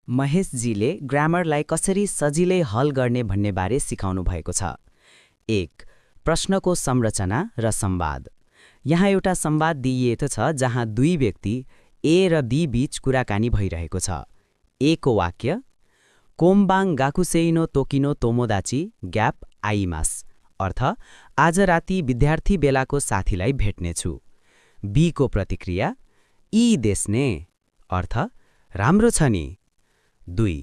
महेशजीले ग्रामरलाई कसरी सजिलै हल गर्ने भन्ने बारे सिकाउनु भएको छ। 1. प्रश्नको संरचना र संवाद। यहाँ एउटा संवाद दिइएको छ जहाँ दुई व्यक्ति ए र बी बीच कुराकानी भइरहेको छ। ए को वाक्य कोम्बाङ गाकुसेइनो तोकिनो तोमोदाची ग्याप आइमास, अर्थ आज राति विद्यार्थी बेलाको साथीलाई भेट्नेछु। बी को प्रतिक्रिया ई देस्ने, अर्थ राम्रो छ नि। 2.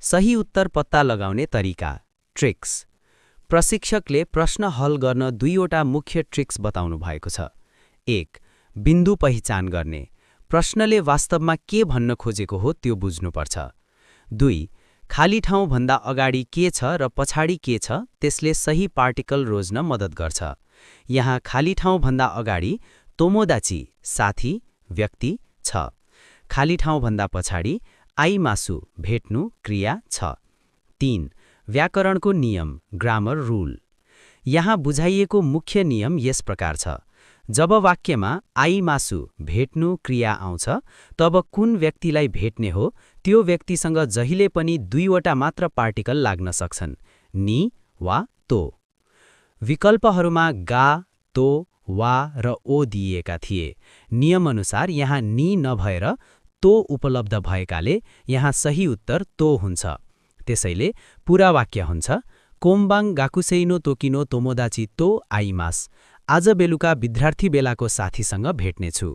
सही उत्तर पत्ता लगाउने तरिका ट्रिक्स। प्रशिक्षकले प्रश्न हल गर्न दुईवटा मुख्य ट्रिक्स बताउनु भएको छ। 1. बिन्दु पहिचान गर्ने, प्रश्नले वास्तवमा के भन्न खोजेको हो त्यो बुझ्नुपर्छ। 2. खाली ठाउँभन्दा अगाडि के छ र पछाडि के छ त्यसले सही पार्टिकल रोज्न मद्दत गर्छ। यहाँ खाली ठाउँभन्दा अगाडि तोमोदाची साथी व्यक्ति छ, खाली ठाउँभन्दा पछाडि आइमासु भेट्नु क्रिया छ। 3. व्याकरणको नियम ग्रामर रुल। यहाँ बुझाइएको मुख्य नियम यस प्रकार छ। जब वाक्यमा आइमासु भेट्नु क्रिया आउँछ तब कुन व्यक्तिलाई भेट्ने हो त्यो व्यक्तिसँग जहिले पनि दुईवटा मात्र पार्टिकल लाग्न सक्छन्, नि वा तो। विकल्पहरूमा गा, तो, वा र ओ दिइएका थिए। नियमअनुसार यहाँ नि नभएर तो उपलब्ध भएकाले यहाँ सही उत्तर तो हुन्छ। त्यसैले पूरा वाक्य हुन्छ कोम्बाङ गाकुसेइनो तोकिनो तोमोदाची तो आइमास, आज बेलुका विद्यार्थी बेलाको साथीसँग भेट्नेछु।